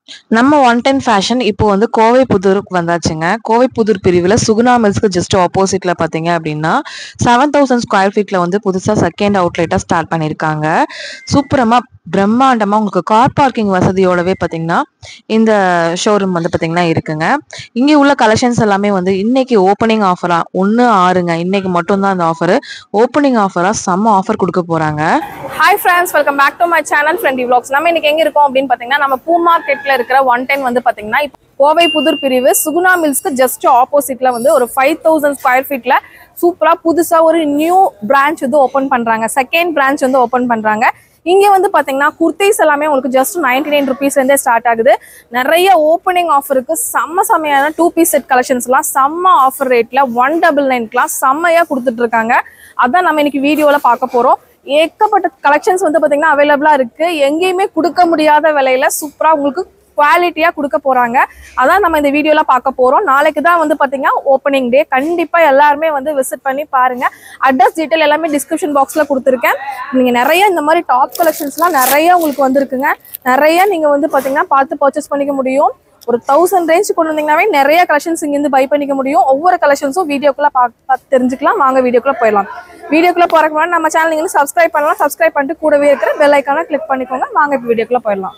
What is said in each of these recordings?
நம்ம 110 ஃபேஷன் இப்போ வந்து கோவை புதூருக்கு வந்தாச்சுங்க. கோவை புதூர் பிரிவுல சுகுணா மில்ஸ்க்கு ஜஸ்ட் ஆப்போசிட்ல பார்த்தீங்க அப்படின்னா, 7000 ஸ்கொயர் ஃபீட்ல வந்து புதுசா செகண்ட் அவுட்லெட்டா ஸ்டார்ட் பண்ணியிருக்காங்க. சூப்பரமா பிரம்மாண்டமா உங்களுக்கு கார் பார்க்கிங் வசதியோடவே பார்த்தீங்கன்னா, இந்த ஷோரூம் வந்து பார்த்தீங்கன்னா இருக்குங்க. இங்க உள்ள கலெக்ஷன்ஸ் எல்லாமே வந்து இன்னைக்கு ஓப்பனிங் ஆஃபரா 1/6ங்க. இன்னைக்கு மட்டும் தான் அந்த ஆஃபரு. ஓப்பனிங் ஆஃபரா செம்ம ஆஃபர் குடுக்க போறாங்க. Hi friends, welcome back to my channel Friendy vlogs. நம்ம இன்னைக்கு எங்க இருக்கோம் அப்படின்னு பாத்தீங்கன்னா, நம்ம பூ மார்க்கெட்ல இருக்கிற 110 வந்து பாத்தீங்கன்னா கோவை புதூர் பிரிவு சுகுணா மில்ஸ்க்கு ஜஸ்ட் ஆப்போசிட்ல வந்து ஒரு 5000 ஸ்கொயர் ஃபீட்ல சூப்பரா புதுசா ஒரு நியூ பிரான்ச் வந்து ஓபன் பண்றாங்க. செகண்ட் பிரான்ச் வந்து ஓபன் பண்றாங்க. இங்க வந்து பாத்தீங்கன்னா குர்த்திஸ் எல்லாமே உங்களுக்கு ஜஸ்ட் 99 ருபீஸ்ல இருந்தே ஸ்டார்ட் ஆகுது. நிறைய ஓப்பனிங் ஆஃபருக்கு செம்மையான 2 பீஸ் செட் கலெக்ஷன்ஸ் எல்லாம் செம்ம ஆஃபர் ரேட்ல 199க்குலாம் செம்மையா கொடுத்துட்டு இருக்காங்க. அதான் நம்ம இன்னைக்கு வீடியோல பார்க்க போறோம். ஏகப்பட்ட கலெக்ஷன்ஸ் வந்து பாத்தீங்கன்னா அவைலபிளா இருக்கு. எங்கேயுமே கொடுக்க முடியாத விலையில சூப்பரா உங்களுக்கு குவாலிட்டியா கொடுக்க போறாங்க. அதான் நம்ம இந்த வீடியோல பார்க்க போறோம். நாளைக்கு தான் வந்து பாத்தீங்கன்னா ஓப்பனிங் டே. கண்டிப்பா எல்லாருமே வந்து விசிட் பண்ணி பாருங்க. அட்ரஸ் டீடைல் எல்லாமே டிஸ்கிரிப்ஷன் பாக்ஸ்ல கொடுத்துருக்கேன். நீங்க நிறைய இந்த மாதிரி டாப் கலெக்ஷன்ஸ்லாம் நிறைய உங்களுக்கு வந்திருக்குங்க. நிறைய நீங்க வந்து பாத்தீங்கன்னா பார்த்து பர்ச்சேஸ் பண்ணிக்க முடியும். ஒரு 1000 ரேஞ்ச் கொண்டு வந்தீங்கன்னாவே நிறைய கலெக்ஷன்ஸ் இங்கிருந்து பை பண்ணிக்க முடியும். ஒவ்வொரு கலெக்ஷன்ஸும் வீடியோக்குள்ள பார்த்து தெரிஞ்சுக்கலாம். வாங்க வீடியோக்குள்ள போயிடலாம். வீடியோக்குள்ள போறதுக்கு முன்னாடி நம்ம சேனல் நீங்க சப்ஸ்கிரைப் பண்ணலாம். சப்ஸ்கிரைப் பண்ணிட்டு கூடவே இருக்கிற பெல் ஐக்கானை கிளிக் பண்ணிக்கோங்க. வாங்க இப்போ வீடியோக்குள்ள போயிடலாம்.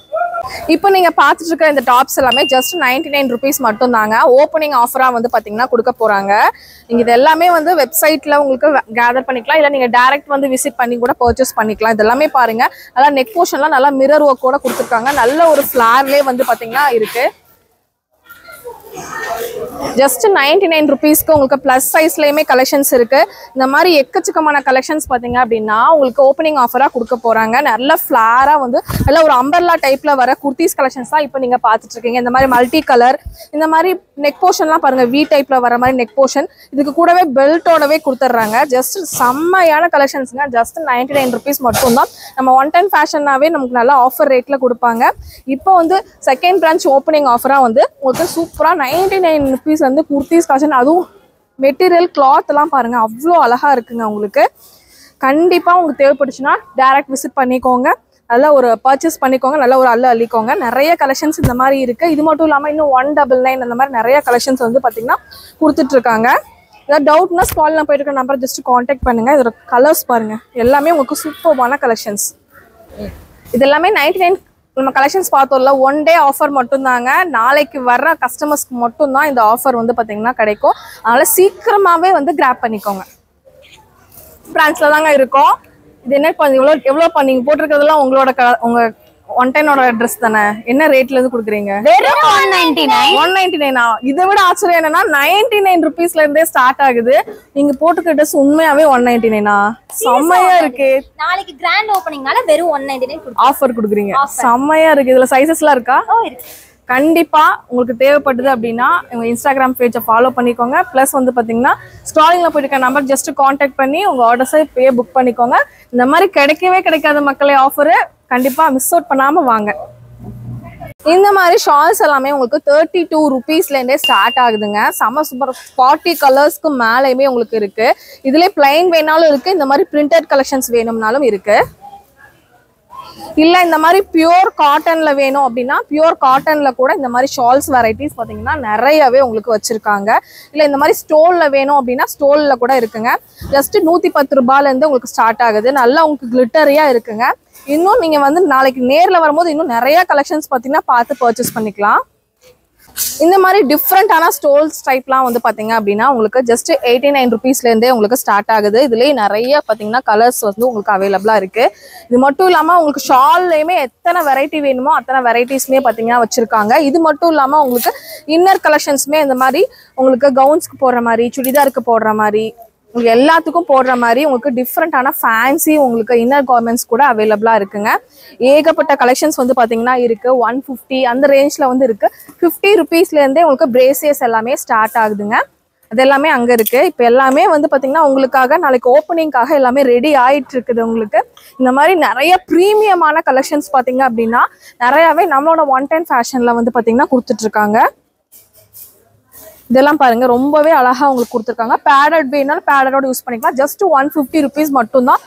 இப்போ நீங்க பார்த்துட்டு இருக்கிற இந்த டாப்ஸ் எல்லாமே ஜஸ்ட் 99 ருபீஸ் மட்டும் தாங்க. ஓப்பனிங் ஆஃபரா வந்து பாத்தீங்கன்னா கொடுக்க போறாங்க. நீங்க இது எல்லாமே வந்து வெப்சைட்ல உங்களுக்கு கேதர் பண்ணிக்கலாம். இல்ல நீங்க டைரக்ட் வந்து விசிட் பண்ணி கூட பர்ச்சேஸ் பண்ணிக்கலாம். இது எல்லாமே பாருங்க, நல்லா நெக் போர்ஷன்லாம் நல்லா மிரர் ஒர்க் கூட கொடுத்துருக்காங்க. நல்ல ஒரு ஃபிளார்லயே வந்து பாத்தீங்கன்னா இருக்கு. ஜஸ்ட் 99 ருபீஸ்க்கு உங்களுக்கு பிளஸ் சைஸ்லயுமே கலெக்ஷன்ஸ் இருக்கு. இந்த மாதிரி எக்கச்சக்கமான கலெக்ஷன்ஸ் பாத்தீங்க அப்படின்னா உங்களுக்கு ஓப்பனிங் ஆஃபரா கொடுக்க போறாங்க. நல்ல ஃபிளாரா வந்து நல்ல ஒரு அம்பர்லா டைப்ல வர குர்த்திஸ் கலெக்ஷன்ஸ் தான் இப்போ நீங்க பாத்துட்டு இருக்கீங்க. இந்த மாதிரி மல்டி கலர், இந்த மாதிரி நெக் போர்ஷன்லாம் பாருங்க, வி டைப்ல வர மாதிரி நெக் போர்ஷன். இதுக்கு கூடவே பெல்ட்டோடவே கொடுத்துட்றாங்க. ஜஸ்ட் செம்மையான கலெக்ஷன்ஸ்ங்க. ஜஸ்ட் 99 ருபீஸ் மட்டும் தான். நம்ம 110 ஃபேஷன்னாவே நமக்கு நல்ல ஆஃபர் ரேட்ல கொடுப்பாங்க. இப்போ வந்து செகண்ட் பிரான்ச் ஓப்பனிங் ஆஃபரா வந்து உங்களுக்கு சூப்பரா 99 ருபீஸ் வந்து குர்த்திஸ் கலெக்ஷன். அதுவும் மெட்டீரியல் கிளாத் எல்லாம் பாருங்க, அவ்வளோ அழகா இருக்குங்க. உங்களுக்கு கண்டிப்பா உங்களுக்கு தேவைப்பட்டுச்சுன்னா டைரக்ட் விசிட் பண்ணிக்கோங்க. நல்லா ஒரு பர்ச்சேஸ் பண்ணிக்கோங்க. நல்ல ஒரு அள்ளிக்கோங்க. நிறைய கலெக்ஷன்ஸ் இந்த மாதிரி இருக்கு. இது மட்டும் இல்லாமல் இன்னும் 199 அந்த மாதிரி நிறைய கலெக்ஷன்ஸ் வந்து பார்த்தீங்கன்னா கொடுத்துட்டு இருக்காங்க. ஏதாவது டவுட்னா ஸ்கால்ல போயிட்டு இருக்க நம்பர் ஜஸ்ட் கான்டாக்ட் பண்ணுங்க. இதோட கலர்ஸ் பாருங்க, எல்லாமே உங்களுக்கு சூப்பர்வான கலெக்ஷன்ஸ். இது எல்லாமே 99 நம்ம கலெக்ஷன்ஸ் பார்த்தோம்ல, 1 டே ஆஃபர் மட்டும் தாங்க. நாளைக்கு வர்ற கஸ்டமர்ஸ்க்கு மட்டும் தான் இந்த ஆஃபர் வந்து பார்த்தீங்கன்னா கிடைக்கும். அதனால சீக்கிரமாவே வந்து கிராப் பண்ணிக்கோங்க. பிரான்ச்ல தாங்க இருக்கும். இது என்ன எவ்வளோ நீங்க போட்டிருக்கிறதுலாம் உங்களோட உங்க 110ஓட ட்ரெஸ் தானே. என்ன ரேட்ல இருந்து கொடுக்குறீங்க? வெறும் 199. இதை விட ஆச்சரியம் என்னன்னா 99 ருபீஸ்ல இருந்தே ஸ்டார்ட் ஆகுது. நீங்க போட்டுக்கிற ட்ரெஸ் உண்மையாவே 199. செம்மையா இருக்கு. நாளைக்கு கிராண்ட் ஓபனிங்னால வெறும் 199 ஆஃபர் கொடுக்குறீங்க. செம்மையா இருக்கு. இதுல சைசஸ் எல்லாம் இருக்கா? கண்டிப்பா உங்களுக்கு தேவைப்படுது அப்படின்னா உங்க இன்ஸ்டாகிராம் பேஜை ஃபாலோ பண்ணிக்கோங்க. பிளஸ் வந்து பாத்தீங்கன்னா ஸ்க்ராலிங்ல போயிருக்க நம்பர் ஜஸ்ட் கான்டாக்ட் பண்ணி உங்க ஆர்டர்ஸை இப்பயே புக் பண்ணிக்கோங்க. இந்த மாதிரி கிடைக்கவே கிடைக்காத மக்களே ஆஃபரு கண்டிப்பா மிஸ் அவுட் பண்ணாம வாங்க. இந்த மாதிரி ஷால்ஸ் எல்லாமே உங்களுக்கு 32 ருபீஸ்ல இருந்தே ஸ்டார்ட் ஆகுதுங்க. செம்ம சூப்பர் 40 கலர்ஸ்க்கு மேலேயுமே உங்களுக்கு இருக்கு. இதுல பிளைன் வேணாலும் இருக்கு, இந்த மாதிரி பிரிண்டட் கலெக்ஷன்ஸ் வேணும்னாலும் இருக்கு. இல்ல இந்த மாதிரி பியூர் காட்டன்ல வேணும் அப்படின்னா பியூர் காட்டன்ல கூட இந்த மாதிரி ஷால்ஸ் வெரைட்டிஸ் பாத்தீங்கன்னா நிறையவே உங்களுக்கு வச்சிருக்காங்க. இல்ல இந்த மாதிரி ஸ்டோல்ல வேணும் அப்படின்னா ஸ்டோல்ல கூட இருக்குங்க. ஜஸ்ட் 110 ரூபாயில இருந்து உங்களுக்கு ஸ்டார்ட் ஆகுது. நல்லா உங்களுக்கு கிளிட்டரியா இருக்குங்க. இன்னும் நீங்க வந்து நாளைக்கு நேர்ல வரும்போது இன்னும் நிறைய கலெக்ஷன்ஸ் பாத்தீங்கன்னா பார்த்து பர்ச்சேஸ் பண்ணிக்கலாம். இந்த மாதிரி டிஃப்ரெண்டான ஸ்டோல்ஸ் டைப்லாம் வந்து பாத்தீங்க அப்படின்னா உங்களுக்கு ஜஸ்ட் 89 ருபீஸ்ல இருந்தே உங்களுக்கு ஸ்டார்ட் ஆகுது. இதுலயே நிறைய பாத்தீங்கன்னா கலர்ஸ் வந்து உங்களுக்கு அவைலபிளா இருக்கு. இது மட்டும் இல்லாம உங்களுக்கு ஷால்லையுமே எத்தனை வெரைட்டி வேணுமோ அத்தனை வெரைட்டிஸ்மே பாத்தீங்கன்னா வச்சிருக்காங்க. இது மட்டும் இல்லாம உங்களுக்கு இன்னர் கலெக்ஷன்ஸ்மே இந்த மாதிரி உங்களுக்கு கவுன்ஸ்க்கு போடுற மாதிரி, சுடிதாருக்கு போடுற மாதிரி, உங்களுக்கு எல்லாத்துக்கும் போடுற மாதிரி உங்களுக்கு டிஃப்ரெண்டான ஃபேன்சி உங்களுக்கு இன்னர் கார்மெண்ட்ஸ் கூட அவைலபிளா இருக்குங்க. ஏகப்பட்ட கலெக்ஷன்ஸ் வந்து பாத்தீங்கன்னா இருக்கு. 150 அந்த ரேஞ்ச்ல வந்து இருக்கு. 50 ருபீஸ்ல இருந்தே உங்களுக்கு பிரேசியஸ் எல்லாமே ஸ்டார்ட் ஆகுதுங்க. அது எல்லாமே அங்க இருக்கு. இப்போ எல்லாமே வந்து பாத்தீங்கன்னா உங்களுக்காக நாளைக்கு ஓப்பனிங்காக எல்லாமே ரெடி ஆயிட்டு இருக்குது. உங்களுக்கு இந்த மாதிரி நிறைய ப்ரீமியமான கலெக்ஷன்ஸ் பாத்தீங்க அப்படின்னா நிறையவே நம்மளோட 110 ஃபேஷன்ல வந்து பாத்தீங்கன்னா கொடுத்துட்டு இருக்காங்க. இதெல்லாம் பாருங்க, ரொம்பவே அழகா உங்களுக்கு கொடுத்துருக்காங்க. பேடட் வேணாலும் பேடடோட யூஸ் பண்ணிக்கலாம். ஜஸ்ட் 150 ருபீஸ் மட்டும் தான்.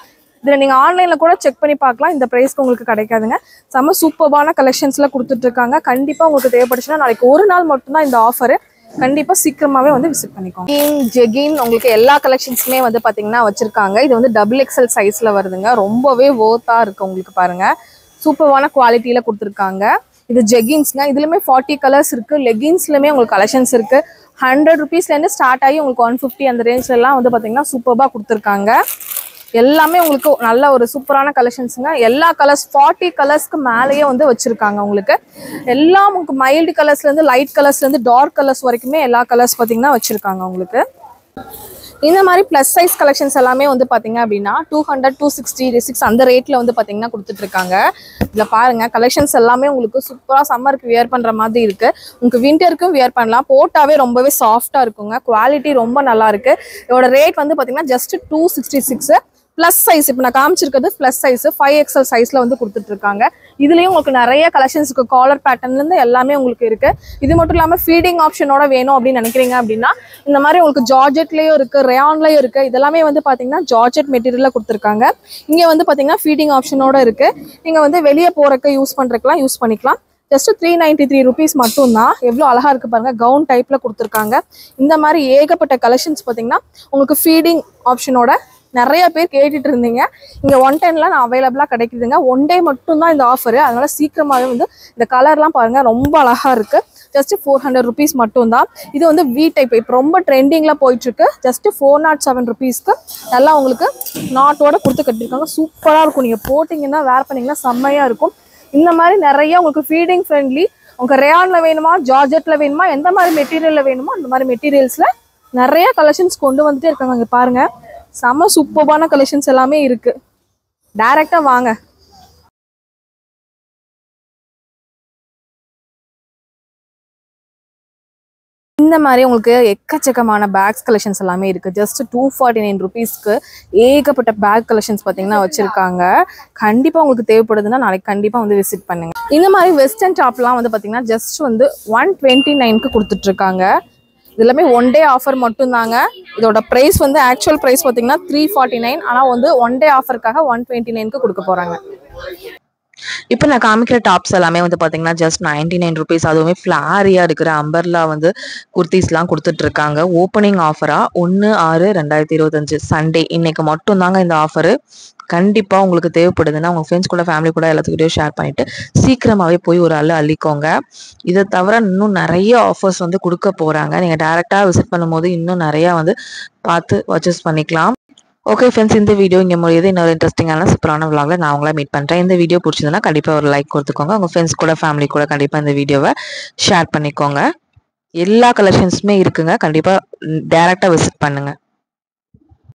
இதில் நீங்கள் ஆன்லைனில் கூட செக் பண்ணி பார்க்கலாம். இந்த ப்ரைஸ்க்கு உங்களுக்கு கிடைக்காதுங்க. செம்ம சூப்பர்பான கலெக்ஷன்ஸில் கொடுத்துட்ருக்காங்க. கண்டிப்பாக உங்களுக்கு தேவைப்பட்டுச்சுன்னா நாளைக்கு ஒரு நாள் மட்டும்தான் இந்த ஆஃபரு. கண்டிப்பாக சீக்கிரமாகவே வந்து விசிட் பண்ணிக்கோங்க. ஜெகின் உங்களுக்கு எல்லா கலெக்ஷன்ஸுமே வந்து பார்த்தீங்கன்னா வச்சுருக்காங்க. இது வந்து XXL சைஸில் வருதுங்க. ரொம்பவே ஒர்த்தாக இருக்குது உங்களுக்கு பாருங்கள். சூப்பர்வான குவாலிட்டியில் கொடுத்துருக்காங்க. இது ஜெகின்ஸ்ங்க. இதுலையுமே 40 கலர்ஸ் இருக்குது. லெகின்ஸ்லையுமே உங்களுக்கு கலெக்ஷன்ஸ் இருக்குது. 100 rupeesலேருந்து ஸ்டார்ட் ஆகி உங்களுக்கு 150 அந்த ரேஞ்ச்லாம் வந்து பார்த்தீங்கன்னா சூப்பராக கொடுத்துருக்காங்க. எல்லாமே உங்களுக்கு நல்ல ஒரு சூப்பரான கலெக்ஷன்ஸுங்க. எல்லா கலர்ஸ் 40 கலர்ஸ்க்கு மேலேயே வந்து வச்சுருக்காங்க. உங்களுக்கு எல்லாம் உங்களுக்கு மைல்டு கலர்ஸ்லேருந்து லைட் கலர்ஸ்லேருந்து டார்க் கலர்ஸ் வரைக்குமே எல்லா கலர்ஸ் பார்த்தீங்கன்னா வச்சுருக்காங்க. உங்களுக்கு இந்த மாதிரி ப்ளஸ் சைஸ் கலெக்ஷன்ஸ் எல்லாமே வந்து பார்த்தீங்க அப்படின்னா 200, 260 அந்த ரேட்டில் வந்து பார்த்தீங்கன்னா கொடுத்துட்ருக்காங்க. இதில் பாருங்கள் கலெக்ஷன்ஸ் எல்லாமே உங்களுக்கு சூப்பராக சம்மருக்கு வியர் பண்ணுற மாதிரி இருக்குது. உங்களுக்கு விண்டருக்கும் வியர் பண்ணலாம். போட்டாவே ரொம்பவே சாஃப்டாக இருக்குங்க. குவாலிட்டி ரொம்ப நல்லாயிருக்கு. இதோட ரேட் வந்து பார்த்தீங்கன்னா ஜஸ்ட் 266. ப்ளஸ் சைஸ் இப்போ நான் காமிச்சிருக்கிறது ப்ளஸ் சைஸ் 5XL சைஸில் வந்து கொடுத்துட்ருக்காங்க. இதுலேயும் உங்களுக்கு நிறைய கலெக்ஷன்ஸ் இருக்குது. காலர் பேட்டர்ன்லேருந்து எல்லாமே உங்களுக்கு இருக்குது. இது மட்டும் இல்லாமல் ஃபீடிங் ஆப்ஷனோட வேணும் அப்படின்னு நினைக்கிறீங்க அப்படின்னா இந்த மாதிரி உங்களுக்கு ஜார்ஜெட்லேயும் இருக்குது, ரேயான்லேயும் இருக்குது. இதெல்லாமே வந்து பார்த்தீங்கன்னா ஜார்ஜெட் மெட்டீரியலில் கொடுத்துருக்காங்க. இங்கே வந்து பார்த்தீங்கன்னா ஃபீடிங் ஆப்ஷனோட இருக்குது. நீங்கள் வந்து வெளியே போகிறக்கு யூஸ் பண்ணுறதுக்குலாம் யூஸ் பண்ணிக்கலாம். ஜஸ்ட் 393 rupees மட்டும்தான். எவ்வளோ அழகாக இருக்குது பாருங்கள். கவுன் டைப்பில் கொடுத்துருக்காங்க. இந்த மாதிரி ஏகப்பட்ட கலெக்ஷன்ஸ் பார்த்தீங்கன்னா உங்களுக்கு ஃபீடிங் ஆப்ஷனோட நிறைய பேர் கேட்டுட்டு இருந்தீங்க. இங்கே 110 நான் அவைலபிளாக கிடைக்குதுங்க. 1 day மட்டும்தான் இந்த ஆஃபரு. அதனால சீக்கிரமாகவே வந்து இந்த கலர்லாம் பாருங்கள் ரொம்ப அழகாக இருக்குது. ஜஸ்ட் 400 rupees மட்டும்தான். இது வந்து வி டைப் இப்போ ரொம்ப ட்ரெண்டிங்கில் போயிட்டுருக்கு. ஜஸ்ட் 407 rupeesக்கு நல்லா உங்களுக்கு நாட்டோட கொடுத்து கட்டியிருக்காங்க. சூப்பராக இருக்கும். நீங்கள் போட்டிங்கன்னா வேர் பண்ணிங்கன்னா செம்மையாக இருக்கும். இந்த மாதிரி நிறைய உங்களுக்கு ஃபீடிங் ஃப்ரெண்ட்லி உங்களுக்கு ரேயானில் வேணுமா, ஜார்ஜெட்டில் வேணுமா, எந்த மாதிரி மெட்டீரியலில் வேணுமோ அந்த மாதிரி மெட்டீரியல்ஸில் நிறைய கலெக்ஷன்ஸ் கொண்டு வந்துட்டே இருக்காங்க. இங்கே பாருங்கள் செம்ம சூப்பர்பான கலெக்ஷன்ஸ் எல்லாமே இருக்குது. டைரெக்டாக வாங்க. இந்த மாதிரி உங்களுக்கு எக்கச்சக்கமான பேக்ஸ் கலெக்ஷன்ஸ் எல்லாமே இருக்குது. ஜஸ்ட் 249 rupeesக்கு ஏகப்பட்ட பேக் கலெக்ஷன்ஸ் பார்த்தீங்கன்னா வச்சுருக்காங்க. கண்டிப்பாக உங்களுக்கு தேவைப்படுதுன்னா நாளைக்கு கண்டிப்பாக வந்து விசிட் பண்ணுங்கள். இந்த மாதிரி வெஸ்டர்ன் டாப்லாம் வந்து பார்த்தீங்கன்னா ஜஸ்ட் வந்து 129க்கு கொடுத்துட்ருக்காங்க. இது எல்லாமே 1 day ஆஃபர் மட்டும்தாங்க. இதோட ப்ரைஸ் வந்து ஆக்சுவல் ப்ரைஸ் பார்த்தீங்கன்னா 349. ஆனால் வந்து 1 day ஆஃபருக்காக 129க்கு கொடுக்க போகிறாங்க. இப்போ நான் காமிக்கிற டாப்ஸ் எல்லாமே வந்து பார்த்தீங்கன்னா ஜஸ்ட் 99 rupees. அதுவுமே ஃப்ளாரியாக இருக்கிற அம்பர்லா வந்து குர்த்திஸ்லாம் கொடுத்துட்ருக்காங்க. ஓப்பனிங் ஆஃபராக 1/6/2025 சண்டே இன்னைக்கு மட்டும்தாங்க இந்த ஆஃபரு. கண்டிப்பாக உங்களுக்கு தேவைப்படுதுன்னா உங்கள் ஃப்ரெண்ட்ஸ் கூட ஃபேமிலி கூட எல்லாத்துக்கிட்டையும் ஷேர் பண்ணிவிட்டு சீக்கிரமாகவே போய் ஒரு அள்ளிக்கோங்க. இதை தவிர இன்னும் நிறைய ஆஃபர்ஸ் வந்து கொடுக்க போகிறாங்க. நீங்கள் டேரெக்டாக விசிட் பண்ணும்போது இன்னும் நிறையா வந்து பார்த்து பர்ச்சேஸ் பண்ணிக்கலாம். ஓகே ஃப்ரெண்ட்ஸ், இந்த வீடியோ இங்கே முடியுது. இன்னொரு இன்ட்ரெஸ்டிங்கான சூப்பரான vlogல நான் உங்களை மீட் பண்ணுறேன். இந்த வீடியோ பிடிச்சதுன்னா கண்டிப்பாக ஒரு லைக் கொடுத்துக்கோங்க. உங்கள் ஃப்ரெண்ட்ஸ் கூட ஃபேமிலி கூட கண்டிப்பாக இந்த வீடியோவை ஷேர் பண்ணிக்கோங்க. எல்லா கலெக்ஷன்ஸுமே இருக்குங்க. கண்டிப்பாக டேரெக்டாக விசிட் பண்ணுங்கள்.